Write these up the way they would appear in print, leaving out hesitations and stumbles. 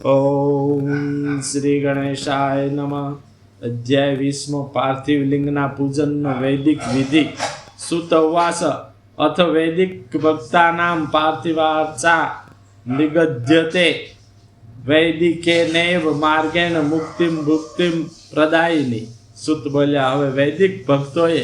ઓમ શ્રી ગણેશાય નમઃ. અધ્યાય 20 પાર્થિવ લિંગના પૂજનનો વૈદિક વિધિ. સુતવાસ અથ વૈદિક ભક્તાનામ પાર્થિવાર્ચા નિગદ્યતે વૈદિકેનૈવ માર્ગેણ મુક્તિમ ભુક્તિમ પ્રદાયિની. સુત બોલ્યા, હવે વૈદિક ભક્તોએ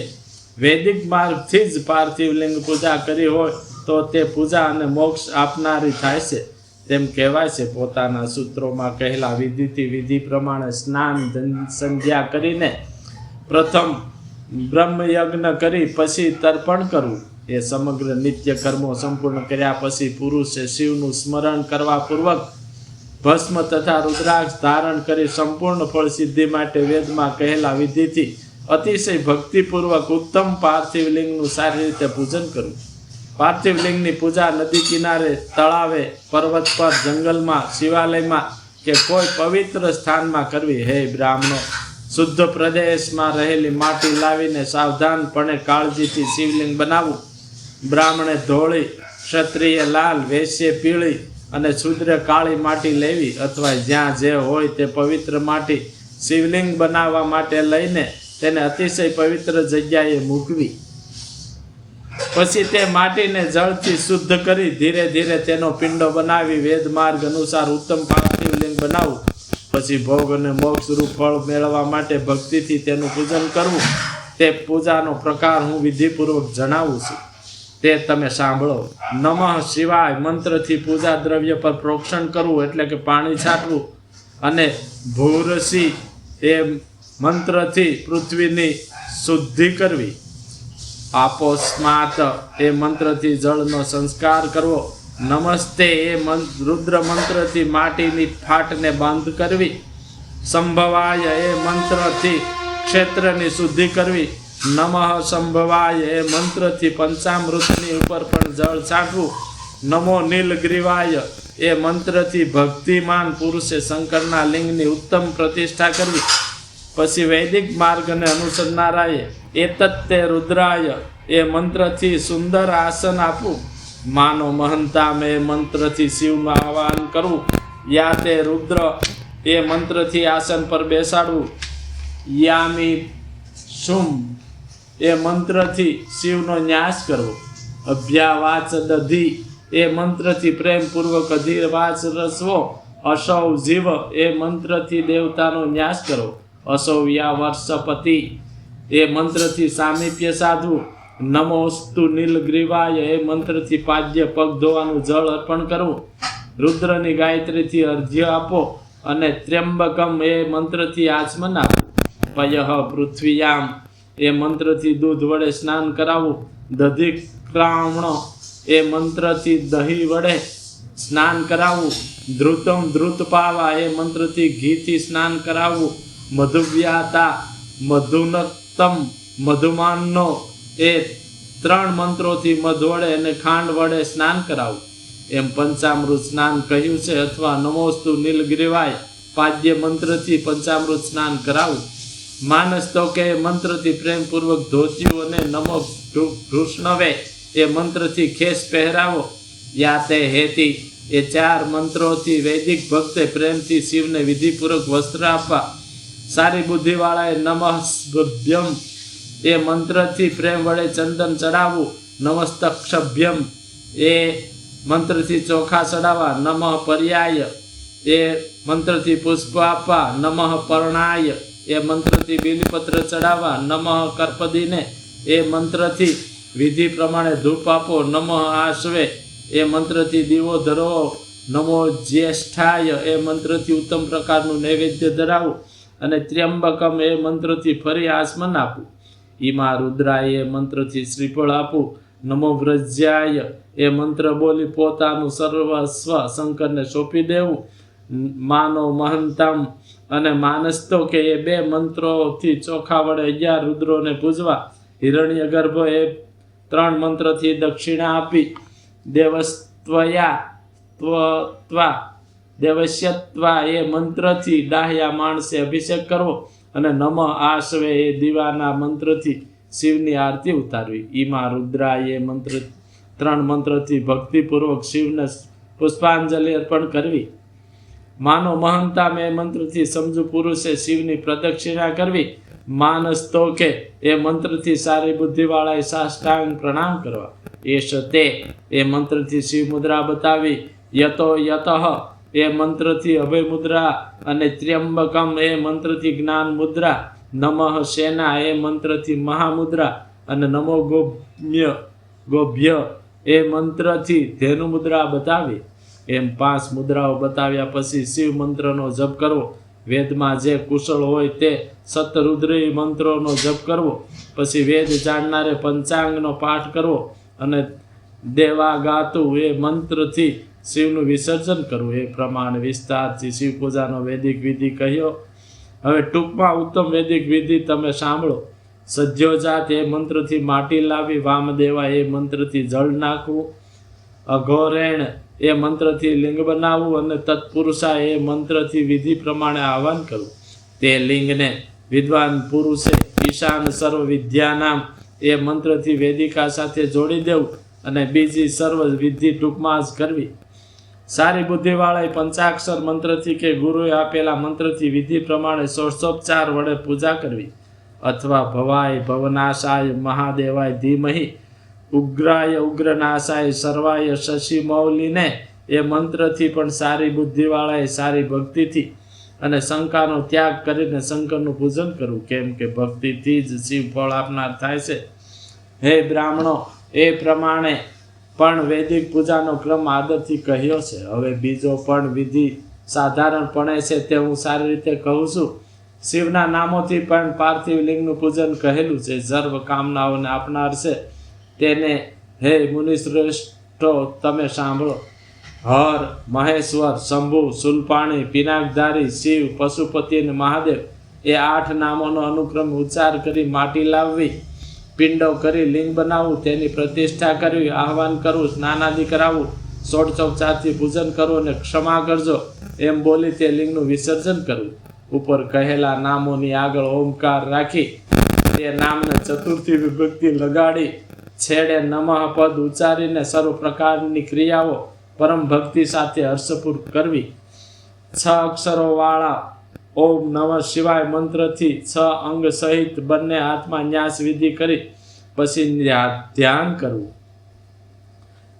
વૈદિક માર્ગથી જ પાર્થિવ લિંગ પૂજા કરી હોય તો તે પૂજા અને મોક્ષ આપનારી થાય છે તેમ કહેવાય છે. પોતાના સૂત્રોમાં કહેલા વિધિથી વિધિ પ્રમાણે સ્નાન સંધ્યા કરીને પ્રથમ બ્રહ્મયજ્ઞ કરી પછી તર્પણ કરવું. એ સમગ્ર નિત્ય કર્મો સંપૂર્ણ કર્યા પછી પુરુષે શિવનું સ્મરણ કરવા પૂર્વક ભસ્મ તથા રુદ્રાક્ષ ધારણ કરી સંપૂર્ણ ફળ સિદ્ધિ માટે વેદમાં કહેલા વિધિથી અતિશય ભક્તિપૂર્વક ઉત્તમ પાર્થિવ લિંગનું સારી રીતે પૂજન કરવું. પાર્થિવ લિંગની પૂજા નદી કિનારે, તળાવે, પર્વત પર, જંગલમાં, શિવાલયમાં કે કોઈ પવિત્ર સ્થાનમાં કરવી. હે બ્રાહ્મણો, શુદ્ધ પ્રદેશમાં રહેલી માટી લાવીને સાવધાનપણે કાળજીથી શિવલિંગ બનાવવું. બ્રાહ્મણે ધોળી, ક્ષત્રિય લાલ, વૈશ્ય પીળી અને શૂદ્ર કાળી માટી લેવી અથવા જ્યાં જે હોય તે પવિત્ર માટી શિવલિંગ બનાવવા માટે લઈને તેને અતિશય પવિત્ર જગ્યાએ મૂકવી. પછી તે માટીને જળથી શુદ્ધ કરી ધીરે ધીરે તેનો પિંડો બનાવી વેદ માર્ગ અનુસાર ઉત્તમ પાર્થિવ લિંગ બનાવવું. પછી ભોગ અને મોક્ષરૂપ ફળ મેળવવા માટે ભક્તિથી તેનું પૂજન કરવું. તે પૂજાનો પ્રકાર હું વિધિપૂર્વક જણાવું છું, તે તમે સાંભળો. નમઃ શિવાય મંત્રથી પૂજા દ્રવ્ય પર પ્રોક્ષણ કરવું એટલે કે પાણી છાંટવું. અને ભૂરસી એ મંત્રથી પૃથ્વીની શુદ્ધિ કરવી. આપોસ્માત એ મંત્રથી જળનો સંસ્કાર કરવો. નમસ્તે એ રુદ્ર મંત્રથી માટીની ફાટને બંધ કરવી. સંભવાય એ મંત્રથી ક્ષેત્રની શુદ્ધિ કરવી. નમઃ સંભવાય એ મંત્રથી પંચામૃતની ઉપર પણ જળ છાંટવું. નમો નીલગ્રીવાય એ મંત્રથી ભક્તિમાન પુરુષે શંકરના લિંગની ઉત્તમ પ્રતિષ્ઠા કરવી. પછી વૈદિક માર્ગને અનુસરનારાએ એતત્તે રુદ્રાય એ મંત્રથી સુંદર આસન આપવું. માનો મહંતામ એ મંત્રથી શિવનું આહવાન કરવું. યા તે રુદ્ર એ મંત્રથી આસન પર બેસાડવું. યામી શુમ એ મંત્રથી શિવનો ન્યાસ કરવો. અભ્યાવાચ દધી એ મંત્રથી પ્રેમપૂર્વક અધિવાચ રસવો. અસૌ જીવ એ મંત્રથી દેવતાનો ન્યાસ કરવો. અસૌયા વર્ષપતિ એ મંત્રથી સામીપ્ય સાધવું. નમોસ્તુ નીલગ્રીવાય એ મંત્રથી પાદ્ય પગ ધોવાનું જળ અર્પણ કરવું. રુદ્રની ગાયત્રીથી અર્ધ્ય આપો અને ત્ર્યંબકમ એ મંત્રથી આચમન આપવું. પયઃ પૃથ્વીયામ એ મંત્રથી દૂધ વડે સ્નાન કરાવવું. દધિક્રામણ એ મંત્રથી દહીં વડે સ્નાન કરાવવું. ધૃતમ ધૃતપાવા એ મંત્રથી ઘીથી સ્નાન કરાવવું. મધુવ્યાતા મધુનતમ મધુમાનનો એ 3 મંત્રોથી મધ વડે અને ખાંડ વડે સ્નાન કરાવવું. એમ પંચામૃત સ્નાન કહ્યું છે. અથવા નમોસ્તુ નીલગ્રીવાય પાદ્ય મંત્રથી પંચામૃત સ્નાન કરાવવું. માનસ તો કે મંત્રથી પ્રેમપૂર્વક ધોત્યું અને નમો કૃષ્ણવે એ મંત્રથી ખેસ પહેરાવો. યા તે હેતી એ 4 મંત્રોથી વૈદિક ભક્તે પ્રેમથી શિવને વિધિપૂર્વક વસ્ત્ર આપવા. સારી બુદ્ધિવાળાએ નમઃભ્યમ એ મંત્રથી પ્રેમ વડે ચંદન ચડાવવું. નમસ્તક્ષભ્યમ એ મંત્રથી ચોખા ચડાવવા. નમઃ પર્યાય એ મંત્રથી પુષ્પ આપવા. નમઃ પર્ણાય એ મંત્રથી બિલીપત્ર ચડાવવા. નમઃ કર્પદીને એ મંત્રથી વિધિ પ્રમાણે ધૂપ આપો. નમઃ આશ્વે એ મંત્રથી દીવો ધરવો. નમો જ્યેષ્ઠાય એ મંત્રથી ઉત્તમ પ્રકારનું નૈવેદ્ય ધરાવવું. અને ત્ર્યંબકમ એ મંત્રથી ફરી આચમન આપવું. ઈમા રુદ્રાય એ મંત્રથી શ્રીફળ આપવું. નમો વ્રજ્યાય એ મંત્ર બોલી પોતાનું સર્વસ્વ શંકરને સોંપી દેવું. માનો મહંતમ અને માનસ્તો કે એ 2 મંત્રોથી ચોખા વડે 11 રુદ્રોને પૂજવા. હિરણ્ય ગર્ભ એ 3 મંત્રથી દક્ષિણા આપી. દેવસ્યત્વા એ મંત્રથી ડાહ્યા માણસે અભિષેક કરવો. અને નમઃ આશ્વે એ દીવાના મંત્રથી શિવની આરતી ઉતારવી. ઈમા રુદ્રાય એ 3 મંત્રથી ભક્તિપૂર્વક શિવને પુષ્પાંજલિ અર્પણ કરવી. માનો મહંતામ એ મંત્રથી સમજુ પુરુષે શિવની પ્રદક્ષિણા કરવી. માનસ તો કે એ મંત્રથી સારી બુદ્ધિવાળાએ સાષ્ટાંગ પ્રણામ કરવા. એશ તે એ મંત્રથી શિવ મુદ્રા બતાવી. યતો યતઃ એ મંત્રથી અભય મુદ્રા અને ત્ર્યંબકમ એ મંત્રથી જ્ઞાન મુદ્રા. નમઃ સેના એ મંત્રથી મહામુદ્રા અને નમો ગોભ્ય એ મંત્રથી ધેનુ મુદ્રા બતાવી. એમ 5 મુદ્રાઓ બતાવ્યા પછી શિવ મંત્રનો જપ કરવો. વેદમાં જે કુશળ હોય તે સતરુદ્રી મંત્રોનો જપ કરવો. પછી વેદ જાણનારે પંચાંગનો પાઠ કરવો અને દેવાગાતું એ મંત્રથી શિવનું વિસર્જન કરવું. એ પ્રમાણે વિસ્તારથી શિવ પૂજાનો વૈદિક વિધિ કહ્યો. હવે ટૂંકમાં ઉત્તમ વૈદિક વિધિ તમે સાંભળો. સદ્યોજાત એ મંત્રથી માટી લાવી. વામદેવા એ મંત્રથી જળ નાખવું. અઘોરેણ એ મંત્રથી લિંગ બનાવવું અને તત્પુરુષા એ મંત્રથી વિધિ પ્રમાણે આહવાન કરવું. તે લિંગને વિદ્વાન પુરુષે ઈશાન સર્વ વિદ્યાનામ એ મંત્રથી વેદિકા સાથે જોડી દેવું અને બીજી સર્વ વિધિ ટૂંકમાં જ કરવી. સારી બુદ્ધિવાળાએ પંચાક્ષર મંત્રથી કે ગુરુએ આપેલા મંત્રથી વિધિ પ્રમાણે ષોડશોપચાર વડે પૂજા કરવી. અથવા ભવાય ભવનાશાય મહાદેવાય ધીમહિ ઉગ્રાય ઉગ્રનાશાય સર્વાય શશી મૌલીને એ મંત્રથી પણ સારી બુદ્ધિવાળાએ સારી ભક્તિથી અને શંકાનો ત્યાગ કરીને શંકરનું પૂજન કરવું. કેમ કે ભક્તિથી જ શિવ ફળ આપનાર થાય છે. હે બ્રાહ્મણો, એ પ્રમાણે પણ વૈદિક પૂજાનો ક્રમ આદરથી કહ્યો છે. હવે બીજો પણ વિધિ સાધારણપણે છે તે હું સારી રીતે કહું છું. શિવના નામોથી પણ પાર્થિવ લિંગનું પૂજન કહેલું છે. સર્વ કામનાઓને આપનાર છે તેને હે મુનિશ્રેષ્ઠો તમે સાંભળો. હર, મહેશ્વર, શંભુ, શુલપાણી, પિનાકધારી, શિવ, પશુપતિ અને મહાદેવ એ 8 નામોનો અનુક્રમ ઉચ્ચાર કરી માટી લાવવી. પિંડો કરી લિંગ બનાવવું. તેની પ્રતિષ્ઠા કરવી. આહવાન કરવું. સ્નાનાદિ કરાવવું. ષોડશોપચારથી પૂજન કરવું અને ક્ષમા કરજો એમ બોલી તે લિંગનું વિસર્જન કરવું. ઉપર કહેલા નામોની આગળ ઓમકાર રાખી તે નામને ચતુર્થી વિભક્તિ લગાડી છેડે નમઃ પદ ઉચ્ચારીને સર્વ પ્રકારની ક્રિયાઓ પરમ ભક્તિ સાથે હર્ષપૂર્વક કરવી. 6 અક્ષરો વાળા ઓમ નમઃ શિવાય મંત્રથી 6 અંગ સહિત બંને હાથમાં ન્યાસ વિધિ કરી પછી ધ્યાન કરવું.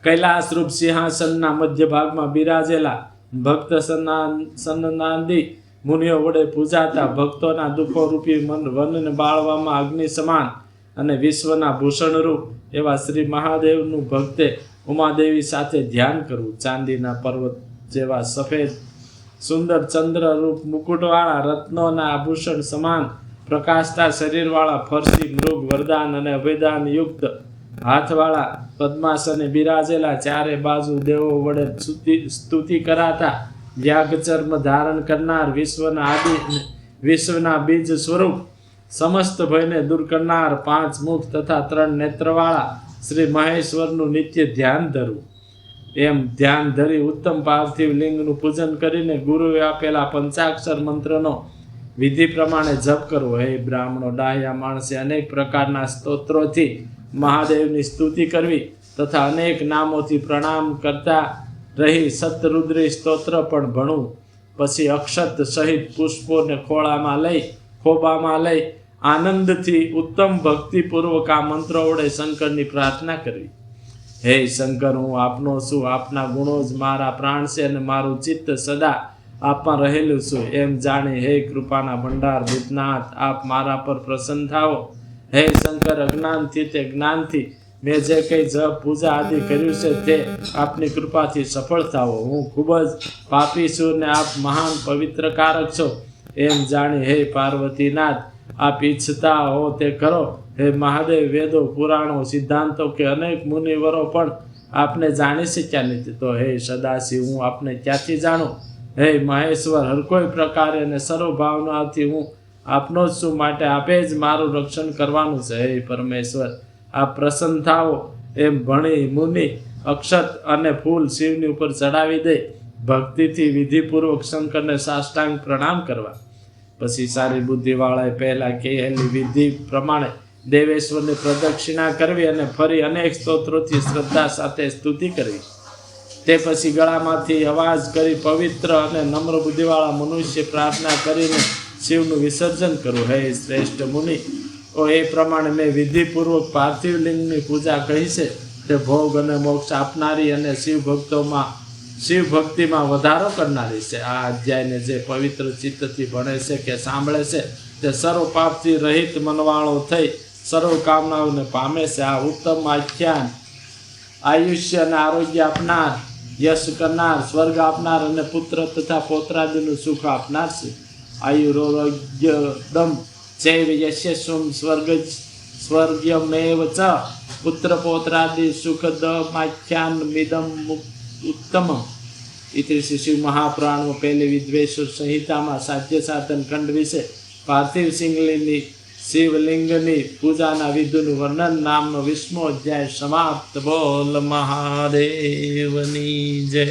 કૈલાસરૂપ સિંહાસનના મધ્ય ભાગમાં બિરાજેલા ભક્ત સન્નાદી મુનિઓ વડે પૂજાતા ભક્તોના દુઃખો રૂપી વનને બાળવામાં અગ્નિ સમાન અને વિશ્વના ભૂષણરૂપ એવા શ્રી મહાદેવનું ભક્તે ઉમાદેવી સાથે ધ્યાન કરવું. ચાંદીના પર્વત જેવા સફેદ સુંદર ચંદ્રરૂપ મુકુટવાળા રત્નોના આભૂષણ સમાન પ્રકાશતા શરીરવાળા ફરસી મૃગ વરદાન અને અભયદાન યુક્ત હાથવાળા પદ્માસને બિરાજેલા ચારે બાજુ દેવો વડે સ્તુતિ કરાતા વ્યાઘચર્મ ધારણ કરનાર વિશ્વના બીજ સ્વરૂપ સમસ્ત ભયને દૂર કરનાર 5 મુખ તથા 3 નેત્રવાળા શ્રી મહેશ્વરનું નિત્ય ધ્યાન ધરવું. એમ ધ્યાન ધરી ઉત્તમ પાર્થિવ લિંગનું પૂજન કરીને ગુરુએ આપેલા પંચાક્ષર મંત્રનો વિધિ પ્રમાણે જપ કરવો. હે બ્રાહ્મણો, ડાહ્યા માણસે અનેક પ્રકારના સ્તોત્રોથી મહાદેવની સ્તુતિ કરવી તથા અનેક નામોથી પ્રણામ કરતા રહી સતરુદ્રી સ્તોત્ર પણ ભણવું. પછી અક્ષત સહિત પુષ્પોને ખોબામાં લઈ આનંદથી ઉત્તમ ભક્તિપૂર્વક આ મંત્રો વડે શંકરની પ્રાર્થના કરવી. હે શંકર, હું આપનો છું. આપના ગુણો જ મારા પ્રાણ છે અને મારું ચિત્ત સદા આપમાં રહેલું છું એમ જાણી હે કૃપાના ભંડાર ભૂતનાથ, આપ મારા પર પ્રસન્ન થાઓ. હે શંકર, અજ્ઞાનથી તે જ્ઞાનથી મેં જે કંઈ જપ પૂજા આદિ કર્યું છે તે આપની કૃપાથી સફળ થાઓ. હું ખૂબ જ પાપી છું ને આપ મહાન પવિત્રકારક છો એમ જાણી હે પાર્વતીનાથ, આપ ઈચ્છતા હો તે કરો. હે મહાદેવ, વેદો, પુરાણો, સિદ્ધાંતો કે અનેક મુનિવરો પણ આપને જાણી શક્યા નથી, તો હે સદાશિવ, હું આપને ક્યાંથી જાણું? હે મહેશ્વર, હર કોઈ પ્રકારે અને સર્વ ભાવનાથી હું આપનો જ છું, માટે આપે જ મારું રક્ષણ કરવાનું છે. હે પરમેશ્વર, આપ પ્રસન્ન થાઓ એમ ભણી મુનિ અક્ષત અને ફૂલ શિવની ઉપર ચડાવી દે ભક્તિથી વિધિપૂર્વક શંકરને સાષ્ટાંગ પ્રણામ કરવા. પછી સારી બુદ્ધિવાળાએ પહેલા કહેલી વિધિ પ્રમાણે દેવેશ્વરની પ્રદક્ષિણા કરવી અને ફરી અનેક સ્તોત્રોથી શ્રદ્ધા સાથે સ્તુતિ કરવી. તે પછી ગળામાંથી અવાજ કરી પવિત્ર અને નમ્ર બુદ્ધિવાળા મનુષ્ય પ્રાર્થના કરીને શિવનું વિસર્જન કરવું. હે શ્રેષ્ઠ મુનિ, એ પ્રમાણે મેં વિધિપૂર્વક પાર્થિવ લિંગની પૂજા કહી છે. તે ભોગ અને મોક્ષ આપનારી અને શિવ ભક્તિમાં વધારો કરનારી છે. આ અધ્યાયને જે પવિત્ર ચિત્તથી ભણે છે કે સાંભળે છે તે સર્વ પાપથી રહિત મનવાળો થઈ સર્વ કામનાઓને પામે છે. આ ઉત્તમ આખ્યાન આયુષ્ય અને આરોગ્ય આપનાર, યશ કરનાર, સ્વર્ગ આપનાર અને પુત્ર તથા પૌત્રાદિનું સુખ આપનાર છે. આયુરોગ્યદમ ચૈવ યશ્યસ્વમ સ્વર્ગમેવ ચ પુત્ર પૌત્રાદિ સુખદમાખ્યાનમિદમ ઉત્તમ. ઇતિ શ્રી શિવ મહાપુરાણમાં પહેલી વિદ્વેશ્વર સંહિતામાં સાધ્ય સાધન ખંડ વિશે પાર્થિવ શિવલિંગની પૂજાના વિધિનું વર્ણન નામનો 20મો અધ્યાય સમાપ્ત. બોલ મહાદેવની જય.